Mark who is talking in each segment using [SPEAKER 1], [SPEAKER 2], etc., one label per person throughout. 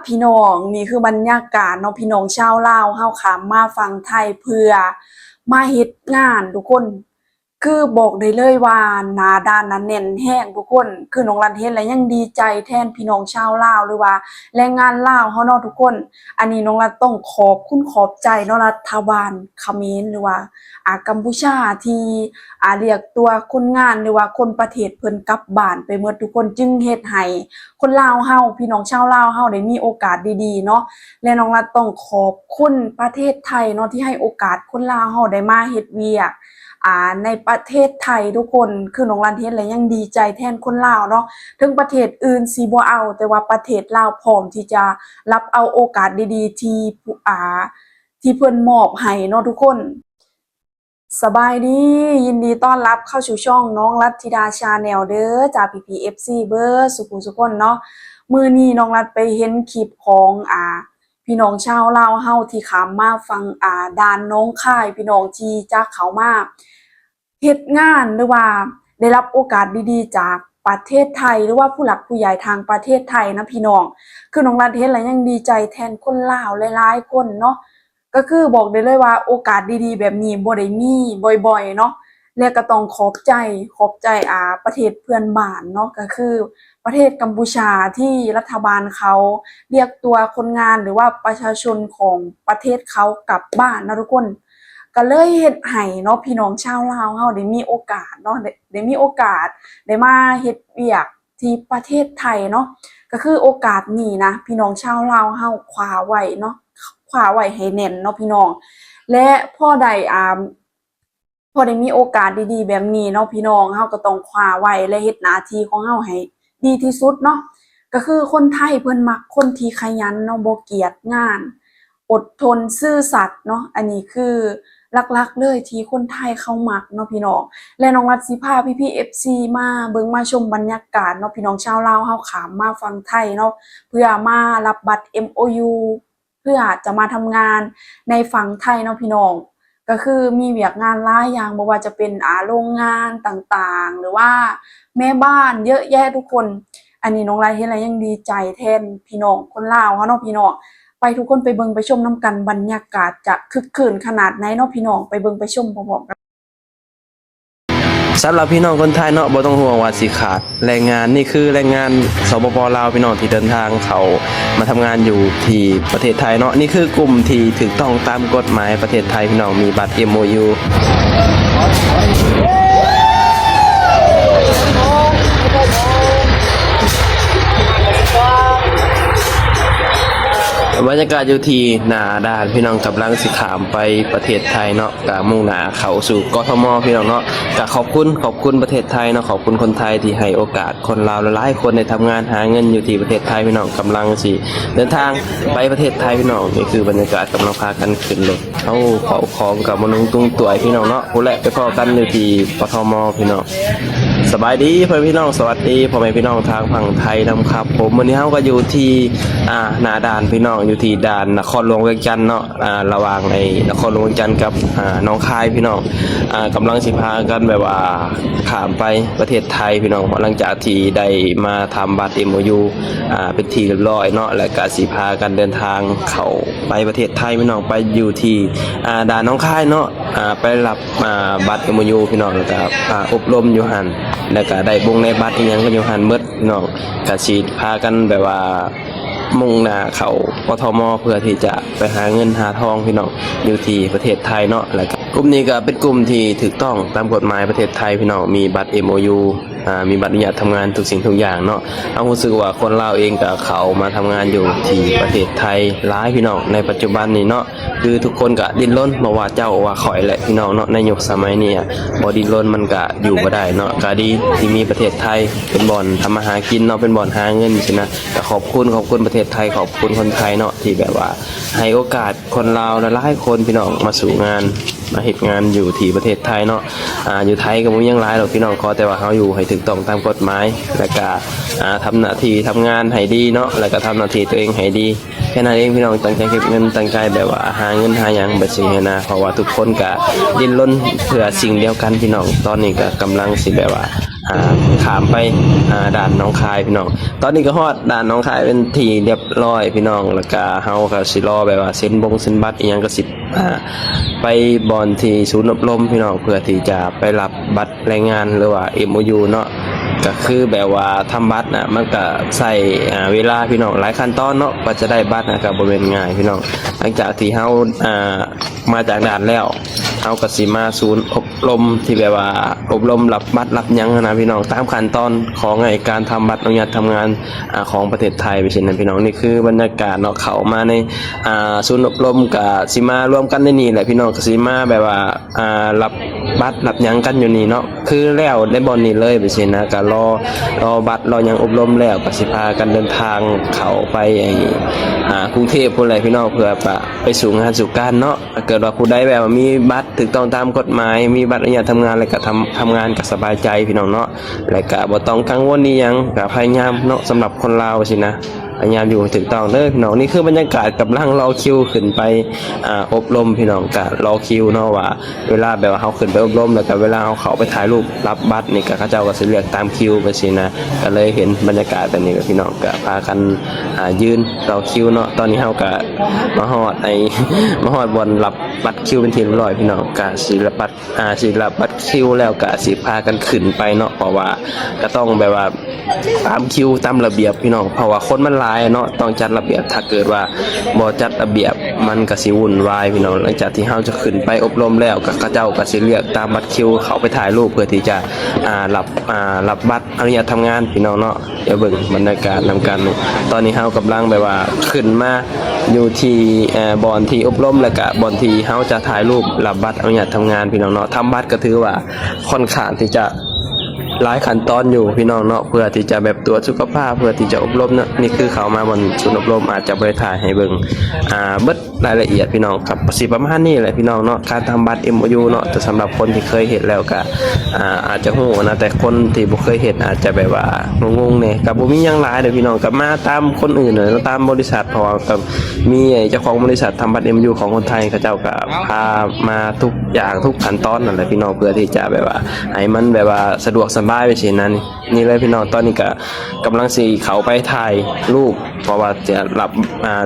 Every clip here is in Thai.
[SPEAKER 1] พี่น้องนี่คือบรรยากาศเนาะพี่น้องชาวลาวเฮาขามมาฟังไทยเพื่อมาเฮ็ดงานทุกคนคือบอกได้เลยว่าหน้าด้านนั้นแน่นแฮงทุกคนคือน้องรันเฮ็ดแล้วยังดีใจแทนพี่น้องชาวลาวหรือว่าแรงงานลาวเฮาเนาะทุกคนอันนี้น้องรันต้องขอบคุณขอบใจเนาะรัฐบาลเขมรหรือว่ากัมพูชาที่เรียกตัวคนงานหรือว่าคนประเทศเพิ่นกลับบ้านไปหมดทุกคนจึงเฮ็ดให้คนลาวเฮาพี่น้องชาวลาวเฮาได้มีโอกาสดีๆเนาะและน้องรัฐต้องขอบคุณประเทศไทยเนาะที่ให้โอกาสคนลาวเฮาได้มาเฮ็ดเวียกในประเทศไทยทุกคนคือน้องรันเฮ็ดแล้วยังดีใจแทนคนลาวเนาะถึงประเทศอื่นสิบ่เอาแต่ว่าประเทศลาวพร้อมที่จะรับเอาโอกาสดีๆที่เพิ่นมอบให้เนาะทุกคนสบายดียินดีต้อนรับเข้าสู่ช่องน้องรัตธิดาชาแนลเด้อจาก PPFC เบิร์สุขุสุคนเนาะมื้อนี้น้องรัตไปเห็นคลิปของพี่น้องชาวลาวเฮาที่ขามมาฟังด่านน้องค่ายพี่น้องที่จากเขามาเฮ็ดงานหรือว่าได้รับโอกาสดีๆจากประเทศไทยหรือว่าผู้หลักผู้ใหญ่ทางประเทศไทยนะพี่น้องคือน้องรัตเฮ็ดแล้วยังดีใจแทนคนลาวหลายๆคนเนาะก็คือบอกได้เลยว่าโอกาสดีๆแบบนี้บ่ได้มีบ่อยๆเนาะและก็ต้องขอบใจประเทศเพื่อนบ้านเนาะก็คือประเทศกัมพูชาที่รัฐบาลเขาเรียกตัวคนงานหรือว่าประชาชนของประเทศเขากลับบ้านนะทุกคนก็เลยเฮ็ดให้เนาะพี่น้องชาวลาวเฮาได้มีโอกาสเนาะได้มีโอกาสได้มาเฮ็ดเวียกที่ประเทศไทยเนาะก็คือโอกาสนี้นะพี่น้องชาวลาวเฮาคว้าไว้เนาะคว้าไว้ให้แน่นเนาะพี่น้องและพอได้มีโอกาสดีๆแบบนี้เนาะพี่น้องเฮาก็ต้องคว้าไว้และเฮ็ดหน้าที่ของเฮาให้ดีที่สุดเนาะก็คือคนไทยเพิ่นมักคนที่ขยันเนาะบ่เกียจงานอดทนซื่อสัตย์เนาะอันนี้คือหลักๆเลยที่คนไทยเขามักเนาะพี่น้องและน้องรัฐสิพาพี่ๆ FC มาเบิ่งมาชมบรรยากาศเนาะพี่น้องชาวลาวเฮาขามมาฟังไทยเนาะเพื่อมารับบัตร MOU เพื่อจะมาทำงานในฝั่งไทยเนาะพี่น้องก็คือมีเวียกงานหลายอย่างบ่ว่าจะเป็นโรงงานต่างๆหรือว่าแม่บ้านเยอะแยะทุกคนอันนี้น้องรัฐเฮ็ดแล้วยังดีใจแทนพี่น้องคนลาวเฮาเนาะพี่น้องไปทุกคนไปเบิ่งไปชมน้ำกันบรรยากาศจะคึกคืนขนาดไหนเนาะพี่น้องไปเบิ่งไปชมพร้อมๆกัน
[SPEAKER 2] สำหรับพี่น้องคนไทยเนาะบ่ต้องห่วงว่าสิขาดแรงงานนี่คือแรงงานสปป.ลาวพี่น้องที่เดินทางเขามาทำงานอยู่ที่ประเทศไทยเนาะนี่คือกลุ่มที่ถูกต้องตามกฎหมายประเทศไทยพี่น้องมีบัตร MOUบรรยากาศอยู่ที่หน้าด่านพี่น้องกำลังสิขามไปประเทศไทยเนาะกะมุ่งหน้าเข้าสู่กทมพี่น้องเนาะกะขอบคุณประเทศไทยเนาะขอบคุณคนไทยที่ให้โอกาสคนลาวหลายคนได้ทำงานหาเงินอยู่ที่ประเทศไทยพี่น้องกำลังสิเดินทางไปประเทศไทยพี่น้องนี่คือบรรยากาศกำลังพากันขึ้นรถเอาของกับมนุษย์ตุ้งต่วยพี่น้องเนาะผู้แหละไปพอกันอยู่ที่กทมพี่น้องสบายดีพ่อพี่น้องสวัสดีพ่อแม่พี่น้องทางฝั่งไทยนะครับผมวันนี้เราก็อยู่ที่หน้าด่านพี่น้องอยู่ที่ด่านนครหลวงเวียงจันทน์เนาะระหว่างในนครหลวงเวียงจันทน์กับน้องคายพี่น้องกำลังสิพากันแบบว่าข้ามไปประเทศไทยพี่น้องหลังจากที่ได้มาทำบัตร MOU เป็นที่เรียบร้อยเนาะและก็สิพากันเดินทางเข้าไปประเทศไทยพี่น้องไปอยู่ที่ด่านน้องคายเนาะไปรับบัตร MOU พี่น้องแล้วก็อบรมอยู่หันแล้วก็ได้บงในบัตรอีหยังก็อยู่หันหมดพี่น้องก็สิพากันแบบว่ามุ่งหน้าเข้ากทมเพื่อที่จะไปหาเงินหาทองพี่น้องอยู่ที่ประเทศไทยเนาะแล้วก็กลุ่มนี้ก็เป็นกลุ่มที่ถูกต้องตามกฎหมายประเทศไทยพี่น้องมีบัตร MOU มีบัตรอนุญาตทำงานทุกสิ่งทุกอย่างเนาะเอารู้สึกว่าคนลาวเองก็เขามาทำงานอยู่ที่ประเทศไทยหลายพี่น้องในปัจจุบันนี้เนาะคือทุกคนก็ดิ้นรนบ่ว่าเจ้าว่าข่อยแหละพี่น้องเนาะในยุคสมัยนี้บ่ดิ้นรนมันก็อยู่บ่ได้เนาะก็ดีที่มีประเทศไทยเป็นบ่อนทำมาหากินเนาะเป็นบ่อนหาเงินสินะก็ขอบคุณประเทศไทยขอบคุณคนไทยเนาะที่แบบว่าให้โอกาสคนลาวหลายคนพี่น้องมาสู่งานมาเฮ็ดงานอยู่ที่ประเทศไทยเนาะอยู่ไทยก็บ่มีหยังหลายหรอกพี่น้องขอแต่ว่าเฮาอยู่ให้ถูกต้องตามกฎหมายแล้วก็ทำหน้าที่ทำงานให้ดีเนาะแล้วก็ทำหน้าที่ตัวเองให้ดีแค่นั้นเองพี่น้องตั้งใจเก็บเงินตั้งใจแบบว่าหาเงินหาหยังแบบสิให้นะเพราะว่าทุกคนก็ดิ้นรนเพื่อสิ่งเดียวกันพี่น้องตอนนี้ก็กำลังสิแบบว่า ขามไปด่านหนองคายพี่น้องตอนนี้ก็ฮอดด่านหนองคายเป็นที่เรียบร้อยพี่น้องแล้วก็เฮาก็สิรอแบบว่าเซ็นบัตรอีหยังก็สิไปบอนที่ศูนย์อบรมพี่น้องเพื่อที่จะไปรับบัตรแรงงานหรือว่า MOU เนาะก็คือแบบว่าทำบัตรน่ะมันก็ใช้เวลาพี่น้องหลายขั้นตอนเนาะกว่าจะได้บัตรก็บ่แม่นง่ายพี่น้องหลังจากที่เฮามาจากด่านแล้วเฮาก็สิมาศูนย์อบรมที่แบบว่าอบรมรับบัตรรับหยังนะพี่น้องตามขั้นตอนของการทำบัตรอนุญาตทำงานของประเทศไทยไปเช่นนั้นพี่น้องนี่คือบรรยากาศเนาะเข้ามาในศูนย์อบรมก็สิมารวมกันในนี่แหละพี่น้องก็สิมาแบบว่ารับบัตรรับหยังกันอยู่นี่เนาะคือแล้วได้บ่นี่เลยไปเช่นนะก็รอบัตรรอหยังอบรมแล้วก็สิพากันเดินทางเข้าไปกรุงเทพพุ่นแหละพี่น้องเพื่อไปสู่งานสู่การเนาะถ้าเกิดว่าผู้ใดแบบว่ามีบัตรถูกต้องตามกฎหมายมีบัตรอนุญาตทำงานแล้วก็ทำงานก็สบายใจพี่น้องเนาะแล้วก็บ่ต้องกังวลอีหยังก็พยายามเนาะสำหรับคนลาวสินะพยายามอยู่ถูกต้องเด้อพี่น้องนี่คือบรรยากาศกำลังรอคิวขึ้นไปอบรมพี่น้องก็รอคิวเนาะว่าเวลาแบบว่าเฮาขึ้นไปอบรมแล้วก็เวลาเฮาเข้าไปถ่ายรูปรับบัตรนี่ก็เขาเจ้าก็สิเลือกตามคิวไปสินะก็เลยเห็นบรรยากาศแบบนี้กับพี่น้องก็พากันยืนรอคิวเนาะตอนนี้เฮาก็มาฮอดมาฮอดบนรับบัตรคิวเป็นที่เรียบร้อยพี่น้องก็สิรับบัตรคิวแล้วก็สิพากันขึ้นไปเนาะเพราะว่าก็ต้องแบบว่าตามคิวตามระเบียบพี่น้องเพราะว่าคนมันหลายเนาะต้องจัดระเบียบถ้าเกิดว่าบ่จัดระเบียบมันก็สิวุ่นวายพี่น้องหลังจากที่เฮาจะขึ้นไปอบรมแล้วก็เขาเจ้าก็สิเลือกตามบัตรคิวเข้าไปถ่ายรูปเพื่อที่จะรับบัตรอนุญาตทำงานพี่น้องเนาะเดี๋ยวเบิ่งบรรยากาศนำกันตอนนี้เฮากำลังแบบว่าขึ้นมาอยู่ที่บอนที่อบรมแล้วก็บอนที่เฮาจะถ่ายรูปรับบัตรอนุญาตทำงานพี่น้องเนาะทำบัตรก็ถือว่าค่อนข้างที่จะหลายขั้นตอนอยู่พี่น้องเนาะเพื่อที่จะแบบตรวจสุขภาพเพื่อที่จะอบรมเนาะนี่คือเขามาบนศูนย์อบรมอาจจะไปถ่ายให้เบิ่งเบิดรายละเอียดพี่น้องกับสิประมาณนี้แหละพี่น้องเนาะการทำบัตร MOU เนาะแต่สำหรับคนที่เคยเห็นแล้วก็อาจจะฮู้นะแต่คนที่บ่เคยเห็นอาจจะแบบว่างงๆเนี่ยก็บ่มีหยังหลายเด้อพี่น้องก็มาตามคนอื่นเนาะตามบริษัทเพราะว่าก็มีเจ้าของบริษัททำบัตร MOU ของคนไทยเขาเจ้าก็พามาทุกอย่างทุกขั้นตอนนั่นแหละพี่น้องเพื่อที่จะแบบว่าให้มันแบบว่าสะดวกสบายไปสินั้นนี่เลยพี่น้องตอนนี้ก็กำลังสิเข้าไปถ่ายรูปเพราะว่าจะรับ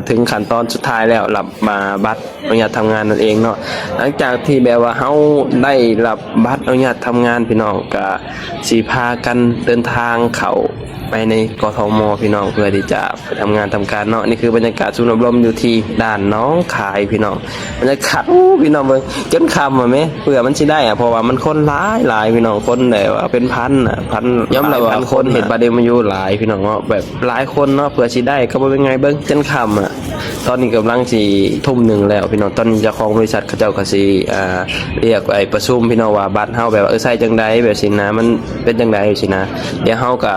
[SPEAKER 2] ถึงขั้นตอนสุดท้ายแล้วรับมาบัตรอนุญาตทำงานนั่นเองเนาะหลังจากที่แบบว่าเฮาได้รับบัตรอนุญาตทำงานพี่น้องก็สิพากันเดินทางเข้าไปในกทมพี่น้องเพื่อที่จะไปทำงานทำการเนาะนี่คือบรรยากาศศูนย์อบรมอยู่ที่ด่านหนองคายพี่น้องบรรยากาศพี่น้องเบิ่งจนค่ำมั้ยเพื่อมันสิได้เพราะว่ามันคนหลายพี่น้องคนแบบว่าเป็นพันย้ำแล้วว่าคนเห็นประเด็นมันอยู่หลายพี่น้องเนาะแบบหลายคนเนาะเพื่อสิได้ก็บ่เป็นไงเบิ่งจนค่ำตอนนี้กำลังสิทุ่มหนึ่งแล้วพี่น้องตอนนี้เจ้าของบริษัทเขาเจ้าก็สิเรียกประชุมพี่น้องว่าบัตรเฮาแบบว่าใช้จังได๋แบบสินะมันเป็นจังได๋สินะเดี๋ยวเฮาก็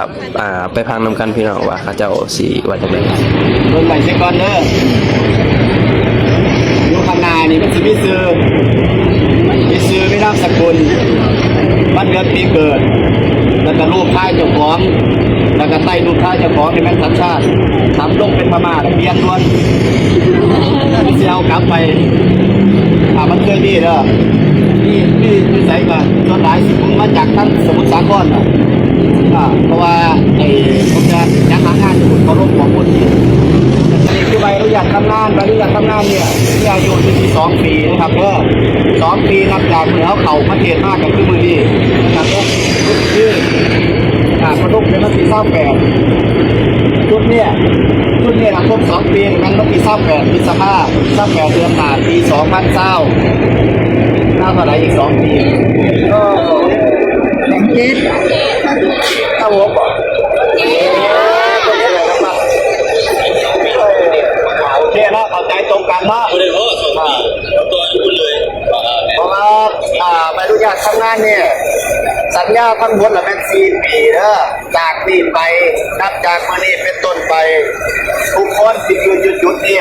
[SPEAKER 2] ไปพังนำกันพี่น้องว่าเขาเจ้าสิว่าจังได๋
[SPEAKER 3] เบิ่งใหม่เช็คก่อนเด้ออยู่ข้างหน้านี่มันสิมีชื่อมีนามสกุลวันเดือนปีเกิดแล้วก็รูปถ่ายเจ้าของแล้วก็ใต้รูปถ่ายเจ้าของนี่แม่นสัญชาติทำลงเป็นพม่าเปลี่ยนล้วนสิเอากลับไปมันเคยมีเด้อนี่ใส่ก็ส่วนหลายสิมาจากทั้งสมุทรสาครเพราะว่าผมจะยังหางานอยู่เขาลงหัวพุ่นนี่คือใบอนุญาตทำงานเนี่ยมีอายุที่2 ปีนะครับ2 ปีนับจากเมื่อเขาประเทศมากกับคือมือนี้นะครับคือประดุกเป็นวันที่28ชุดเนี่ยนะครบ2 ปีงั้นวันที่28พฤษภาคม28เดือนหน้าปี2020น่าเท่าไหร่อีก2 ปีก็คิดถ้าผมโอเคนะเข้าใจตรงกันนะเพราะว่าใบอนุญาตทำงานเนี่ยสัญญาทั้งหมดละแม่น4 ปีจากนี้ไปนับจากวันนี้เป็นต้นไปทุกคนที่หยุดนี่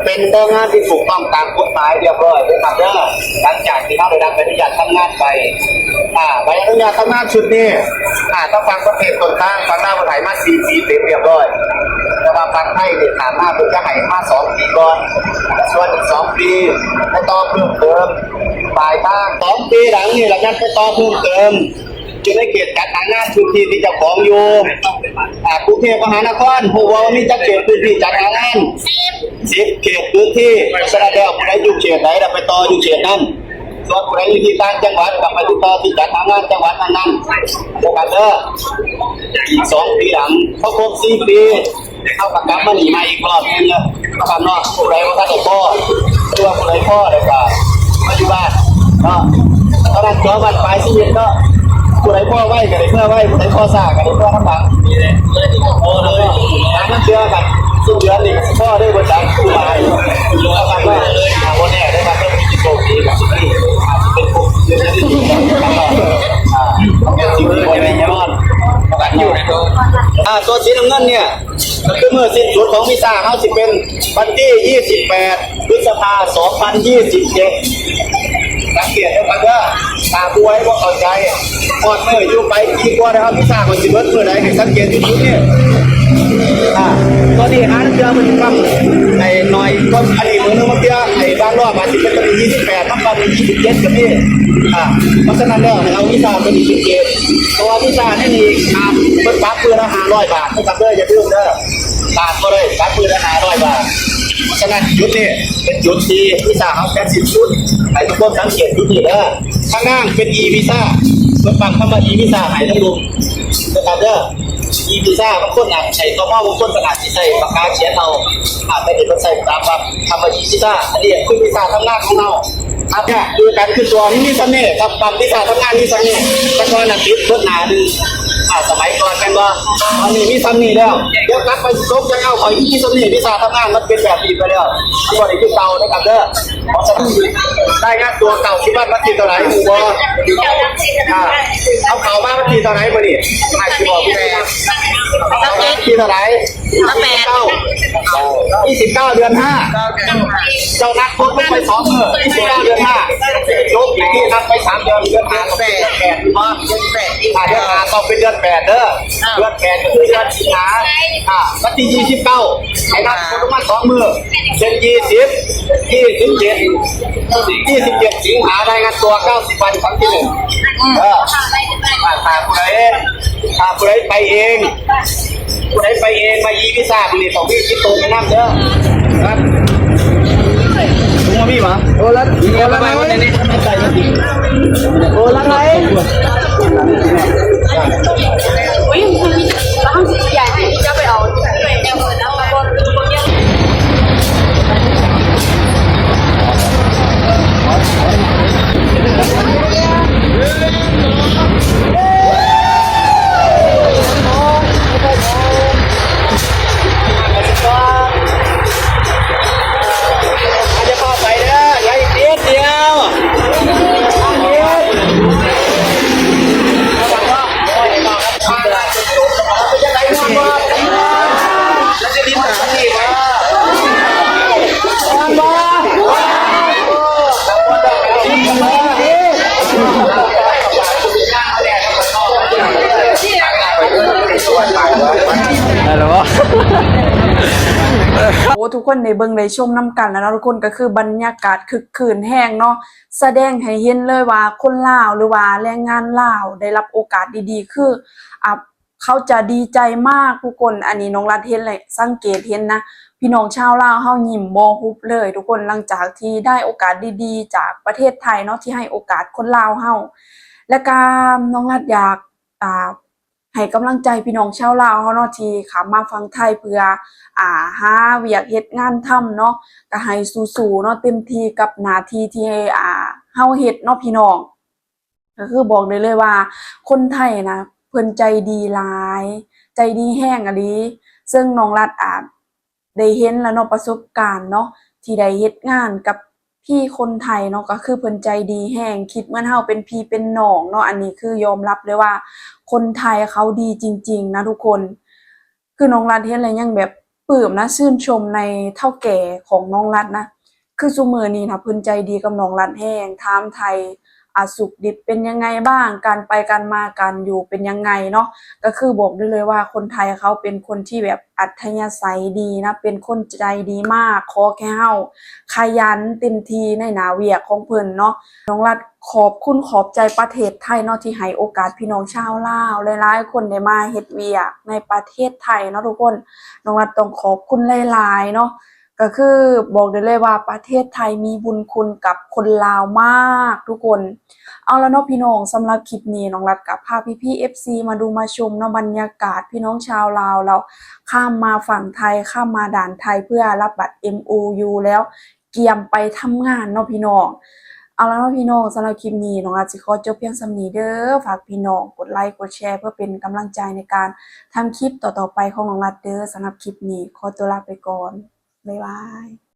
[SPEAKER 3] เป็นแรงงานที่ถูกต้องตามกฎหมายเรียบร้อยนะครับหลังจากที่เขาได้รับใบอนุญาตทำงานไปใบอนุญาตทำงานชุดนี้ต้องฟังประเทศต้นทางฟังหน้าภาษามา4 ปีเต็มเรียบร้อยแต่ว่าฟังให้เนี่ยถามมาเพื่อจะให้มา2 ปีก่อนส่วนอีก2 ปีให้ต่อเพิ่มเติมปลายทาง2 ปีหลังนี่เราจะไปต่อเพิ่มเติม อยู่ในเขตจัดหางานพื้นที่ที่เจ้าของอยู่กรุงเทพมหานครผู้ว่ามีจัดเขตพื้นที่จัดหางาน10 เขตพื้นที่ฉะนั้นแล้วผู้ใดอยู่เขตไหนเราไปต่ออยู่เขตนั้นส่วนผู้ใดอยู่ที่ต่างจังหวัดกลับไปติดต่อที่จัดหางานจังหวัดนั้นๆโอกาสเด้ออีก2 ปีหลังพอครบ4 ปีเข้ากับกลับมาหนีมาอีกรอบนึงนะข้างนอกผู้ใดว่าท่านได้พ่อตัวผู้ใดพ่อเลยก็มาอยู่บ้านก็ตอนนั้นตัวบัตรปลายชีวิตก็ผู้ใดพ่อไหวกันได้เพื่อไหวผู้ใดพ่อซ่ากันได้เพื่อทั้งหลังโอ้เลยนั่นเชื่อกันสิ้นเดือนนี่พ่อได้บริจาคผู้มาแล้วกันว่าวันนี้ได้มาเป็นกิจกรรมดีกับสิ่งที่เป็นผู้เดือนที่ดีแล้วก็เป็นสิ่งที่บริเวณยอดกันอยู่ตัวสีน้ำเงินเนี่ยก็คือเมื่อสิ้นสุดของวีซ่าเขาสิเป็นวันที่28 พฤษภาคม 2027สังเกตได้ป่ะว่าตาป่วยว่าเข้าใจก่อนเมื่ออยู่ไปปีกว่าแล้ววีซ่าคนสิเบิดเมื่อไหร่สังเกตที่ชุดเนี่ยตอนนี้หาเดือนมันปั๊มไอ้หน่อยก็อันนี้มือนึงมันเดียวไอ้บางรอบมาสิเป็นปี28มันปั๊ม27กับนี่เพราะฉะนั้นแล้วเอาวีซ่าเป็น27ตัววีซ่านี่นี่เพิ่นปรับปืนละ500 บาทนะครับเด้ออย่าลืมเด้อปรับก็เลยปรับปืนละ500 บาทเพราะฉะนั้นจุดนี้เป็นจุดที่วีซ่าเขาแค่10 ชุดให้ทุกคนสังเกตจุดนี้เด้อข้างล่างเป็น e วีซ่าเพิ่นปรับคำว่า e วีซ่าให้ท่านดูนะครับเด้อe วีซ่าบางคนใช้ตัวหม้อบางคนอาจจะใช้ปากกาเขียนเอาแต่เด็กมันใส่ตามแบบคำว่า e วีซ่าอันนี้คือวีซ่าทำงานของเราครับเนี่ยดูกันคือตัวนี้มีเสน่ห์ครับปรับวีซ่าทำงานมีเสน่ห์แต่ก่อนน่ะติดเพิ่นหนาดึงสมัยก่อนกันว่าตอนนี้มีซัมนี่แล้วเดี๋ยวกลับไปซบจะเอาคอยมีซัมนี่วิชาทำงานมันเป็นแบบนี้ไปแล้วที่บริคือเก่านะครับเด้อเพราะฉะนั้นได้งานตัวเก่าที่บ้านวัดทีเท่าไหร่หมู่บ่เอาเก่าบ้านวัดทีเท่าไหร่มาดิให้ที่บอกพี่แม่ที่เท่าไหร่29 เดือน 5เจ้านักพุทธไป2 มื้อ29 เดือน 5ยกอีกที่นับไป3 เดือนเดือน5 8ว่าเดือน8เดือน5ต้องเป็นเดือน8เด้อเดือน8ก็คือเดือนสิงหาวันที่29ไอ้นักพุทธมา2 มื้อเป็น20 27 สิงหาได้งานตัว90 วันครั้งที่1ถ้าผู้ใดไปเองมาอีพิซซ่าบุรีของพี่คิดตรงไปน้ำเด้อครับลุงมาพี่มาโอ้ละไงวะเนี่ยโอ้ละไงอุ้ยร้านใหญ่จะไปเอาแนวคนแล้วมาบน
[SPEAKER 1] โอ้ทุกคนในเบิ่งได้ชมน้ำกันแล้วเนาะทุกคนก็คือบรรยากาศคึกคืนแห้งเนาะแสดงให้เห็นเลยว่าคนลาวหรือว่าแรงงานลาวได้รับโอกาสดีๆคือเขาจะดีใจมากทุกคนอันนี้น้องรัฐเห็นเลยสังเกตเห็นนะพี่น้องชาวลาวเฮายิ้มบ่ฮุบเลยทุกคนหลังจากที่ได้โอกาสดีๆจากประเทศไทยเนาะที่ให้โอกาสคนลาวเฮาและก็น้องรัฐอยากให้กำลังใจพี่น้องชาวลาวเฮาเนาะที่เข้ามาฟังไทยเพื่อหาเวียกเฮ็ดงานทำเนาะก็ให้สู้ๆเนาะเต็มที่กับหน้าที่ที่เฮาเฮ็ดเนาะพี่น้องก็คือบอกได้เลยว่าคนไทยนะเพิ่นใจดีหลายใจดีแห้งอะลีซึ่งน้องรัฐได้เห็นแล้วเนาะประสบการณ์เนาะที่ได้เฮ็ดงานกับพี่คนไทยเนาะก็คือเพิ่นใจดีแห้งคิดเหมือนเฮาเป็นพี่เป็นน้องเนาะอันนี้คือยอมรับเลยว่าคนไทยเขาดีจริงๆนะทุกคนคือน้องรัฐเห็นแล้วยังแบบปลื้มนะชื่นชมในเฒ่าแก่ของน้องรัฐนะคือซุมื้อนี้นะเพิ่นใจดีกับน้องรัฐแห้งถามไทย สุขดิบเป็นยังไงบ้างการไปการมาการอยู่เป็นยังไงเนาะก็คือบอกได้เลยว่าคนไทยเขาเป็นคนที่แบบอัธยาศัยดีนะเป็นคนใจดีมากขอแค่เฮาขยันเต็มที่ในหน้าเวียกของเพิ่นเนาะน้องรัดขอบคุณขอบใจประเทศไทยเนาะที่ให้โอกาสพี่น้องชาวลาวหลายๆคนได้มาเฮ็ดเวียกในประเทศไทยเนาะทุกคนน้องรัดต้องขอบคุณหลายๆเนาะ ก็คือบอกได้เลยว่าประเทศไทยมีบุญคุณกับคนลาวมากทุกคนเอาแล้วเนาะพี่น้องสำหรับคลิปนี้น้องรัดกับพาพี่ๆ FC มาดูมาชมเนาะบรรยากาศพี่น้องชาวลาวแล้วข้ามมาฝั่งไทยข้ามมาด่านไทยเพื่อรับบัตร MOU แล้วเกียมไปทำงานเนาะพี่น้องเอาแล้วเนาะพี่น้องสำหรับคลิปนี้น้องอาจสิขอจบเพียงส่ำนี้เด้อฝากพี่น้องกดไลค์กดแชร์เพื่อเป็นกำลังใจในการทำคลิปต่อๆไปของน้องรัดเด้อสำหรับคลิปนี้ขอตัวลาไปก่อนบ๊ายบาย